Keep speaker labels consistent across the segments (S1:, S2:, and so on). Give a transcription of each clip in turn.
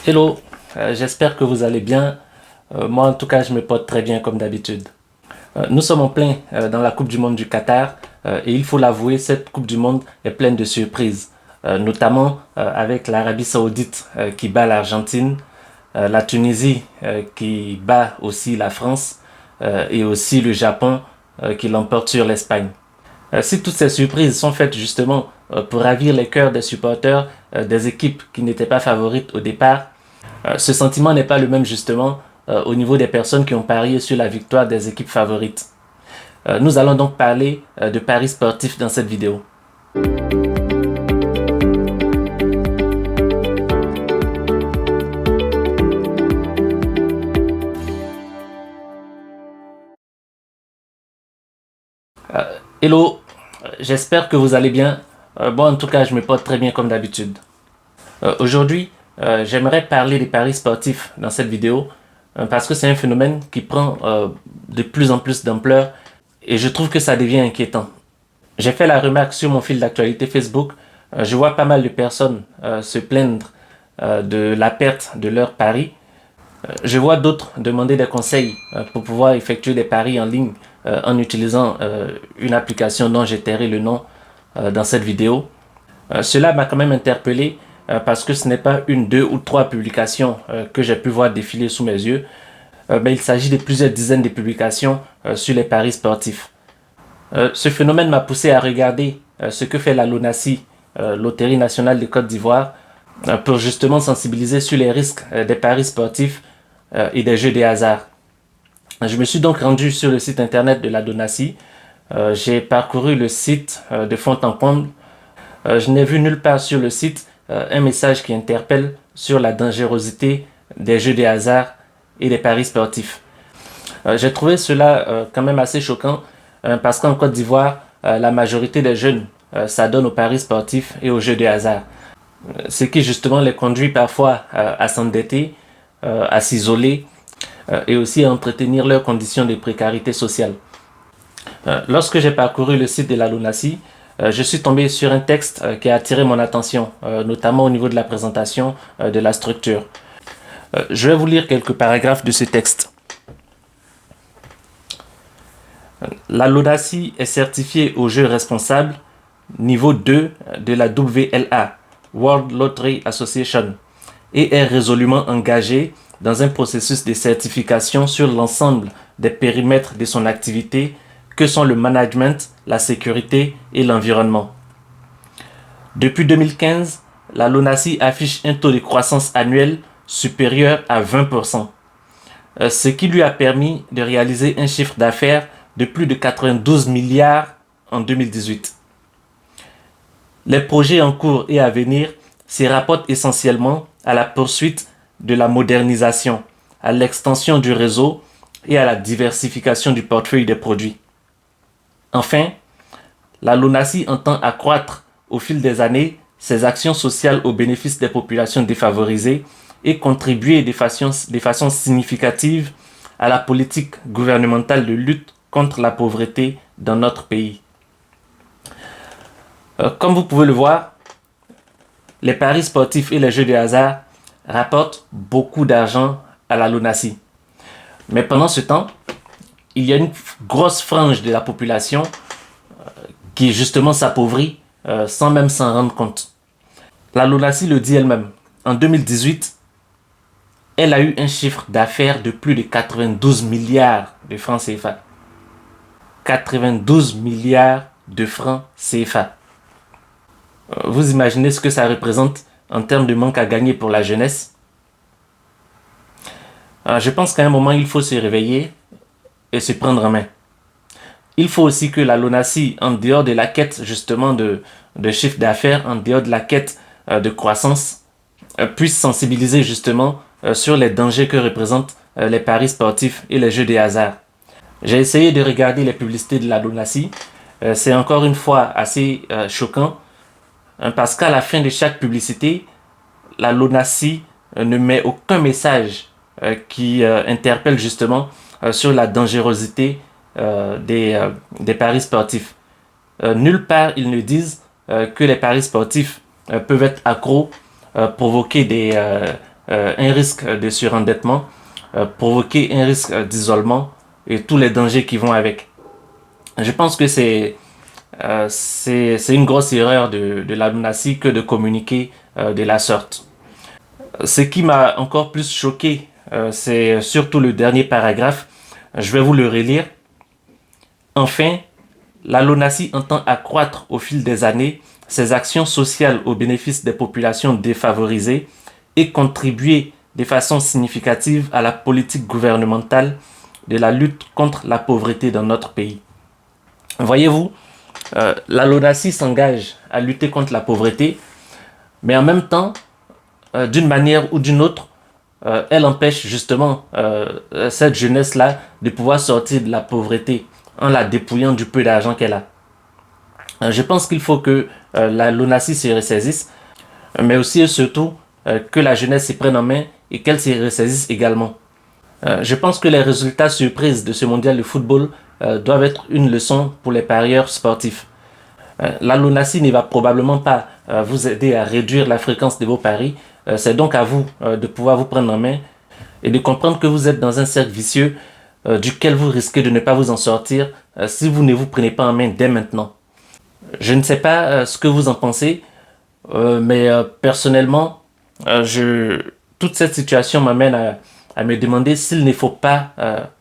S1: Hello, j'espère que vous allez bien. Moi en tout cas je me porte très bien comme d'habitude. Nous sommes en plein dans la Coupe du Monde du Qatar et il faut l'avouer, cette Coupe du Monde est pleine de surprises, notamment avec l'Arabie Saoudite qui bat l'Argentine, la Tunisie qui bat aussi la France et aussi le Japon qui l'emporte sur l'Espagne. Si toutes ces surprises sont faites justement pour ravir les cœurs des supporters des équipes qui n'étaient pas favorites au départ, ce sentiment n'est pas le même justement au niveau des personnes qui ont parié sur la victoire des équipes favorites. Nous allons donc parler de paris sportifs dans cette vidéo. Hello, j'espère que vous allez bien. Bon, en tout cas, je me porte très bien comme d'habitude. Aujourd'hui, j'aimerais parler des paris sportifs dans cette vidéo parce que c'est un phénomène qui prend de plus en plus d'ampleur et je trouve que ça devient inquiétant. J'ai fait la remarque sur mon fil d'actualité Facebook, je vois pas mal de personnes se plaindre de la perte de leurs paris. Je vois d'autres demander des conseils pour pouvoir effectuer des paris en ligne en utilisant une application dont j'ai tairé le nom dans cette vidéo. Cela m'a quand même interpellé parce que ce n'est pas une, deux ou trois publications que j'ai pu voir défiler sous mes yeux, mais il s'agit de plusieurs dizaines de publications sur les paris sportifs. Ce phénomène m'a poussé à regarder ce que fait la LONASI, Loterie Nationale de Côte d'Ivoire, pour justement sensibiliser sur les risques des paris sportifs et des jeux de hasard. Je me suis donc rendu sur le site internet de la LONASI. J'ai parcouru le site de fond en comble. Je n'ai vu nulle part sur le site un message qui interpelle sur la dangerosité des jeux de hasard et des paris sportifs. J'ai trouvé cela quand même assez choquant parce qu'en Côte d'Ivoire, la majorité des jeunes s'adonnent aux paris sportifs et aux jeux de hasard. Ce qui justement les conduit parfois à s'endetter, à s'isoler et aussi à entretenir leurs conditions de précarité sociale. Lorsque j'ai parcouru le site de la LONASI, je suis tombé sur un texte qui a attiré mon attention, notamment au niveau de la présentation de la structure. Je vais vous lire quelques paragraphes de ce texte. La LONASI est certifiée au jeu responsable niveau 2 de la WLA, World Lottery Association, et est résolument engagée dans un processus de certification sur l'ensemble des périmètres de son activité que sont le management, la sécurité et l'environnement. Depuis 2015, la LONASI affiche un taux de croissance annuel supérieur à 20%, ce qui lui a permis de réaliser un chiffre d'affaires de plus de 92 milliards en 2018. Les projets en cours et à venir se rapportent essentiellement à la poursuite de la modernisation, à l'extension du réseau et à la diversification du portefeuille des produits. Enfin, la LONASI entend accroître au fil des années ses actions sociales au bénéfice des populations défavorisées et contribuer de façon significative à la politique gouvernementale de lutte contre la pauvreté dans notre pays. Comme vous pouvez le voir, les paris sportifs et les jeux de hasard rapportent beaucoup d'argent à la LONASI. Mais pendant ce temps, il y a une grosse frange de la population qui justement s'appauvrit sans même s'en rendre compte. La LONASI le dit elle-même. En 2018, elle a eu un chiffre d'affaires de plus de 92 milliards de francs CFA. 92 milliards de francs CFA. Vous imaginez ce que ça représente en termes de manque à gagner pour la jeunesse? Je pense qu'à un moment, il faut se réveiller et se prendre en main. Il faut aussi que la LONASI, en dehors de la quête justement de chiffre d'affaires, en dehors de la quête de croissance, puisse sensibiliser justement sur les dangers que représentent les paris sportifs et les jeux de hasard. J'ai essayé de regarder les publicités de la LONASI. C'est encore une fois assez choquant parce qu'à la fin de chaque publicité, la LONASI ne met aucun message qui interpelle justement sur la dangerosité des paris sportifs. Nulle part ils ne disent que les paris sportifs peuvent être accros, provoquer un risque de surendettement, provoquer un risque d'isolement et tous les dangers qui vont avec. Je pense que c'est une grosse erreur de la LUNASI que de communiquer de la sorte. Ce qui m'a encore plus choqué, c'est surtout le dernier paragraphe. Je vais vous le relire. Enfin, la LUNASI entend accroître au fil des années ses actions sociales au bénéfice des populations défavorisées et contribuer de façon significative à la politique gouvernementale de la lutte contre la pauvreté dans notre pays. Voyez-vous, la LUNASI s'engage à lutter contre la pauvreté, mais en même temps, d'une manière ou d'une autre, elle empêche justement cette jeunesse-là de pouvoir sortir de la pauvreté en la dépouillant du peu d'argent qu'elle a. Je pense qu'il faut que la LUNASI se ressaisisse, mais aussi et surtout que la jeunesse s'y prenne en main et qu'elle se ressaisisse également. Je pense que les résultats surprises de ce mondial de football doivent être une leçon pour les parieurs sportifs. La LUNASI ne va probablement pas vous aider à réduire la fréquence de vos paris. C'est donc à vous de pouvoir vous prendre en main et de comprendre que vous êtes dans un cercle vicieux duquel vous risquez de ne pas vous en sortir si vous ne vous prenez pas en main dès maintenant. Je ne sais pas ce que vous en pensez, mais personnellement, toute cette situation m'amène à me demander s'il ne faut pas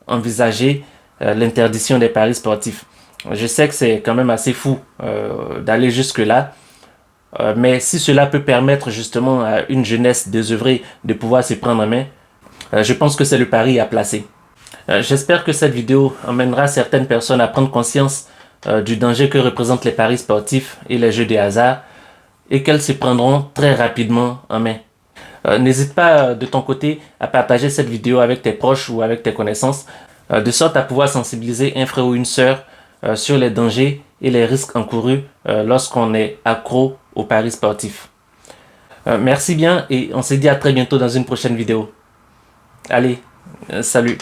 S1: envisager l'interdiction des paris sportifs. Je sais que c'est quand même assez fou d'aller jusque-là, mais si cela peut permettre justement à une jeunesse désœuvrée de pouvoir se prendre en main, je pense que c'est le pari à placer. J'espère que cette vidéo emmènera certaines personnes à prendre conscience du danger que représentent les paris sportifs et les jeux de hasard et qu'elles se prendront très rapidement en main. N'hésite pas de ton côté à partager cette vidéo avec tes proches ou avec tes connaissances de sorte à pouvoir sensibiliser un frère ou une sœur sur les dangers et les risques encourus lorsqu'on est accro aux paris sportifs. Merci bien et on se dit à très bientôt dans une prochaine vidéo. Allez, salut!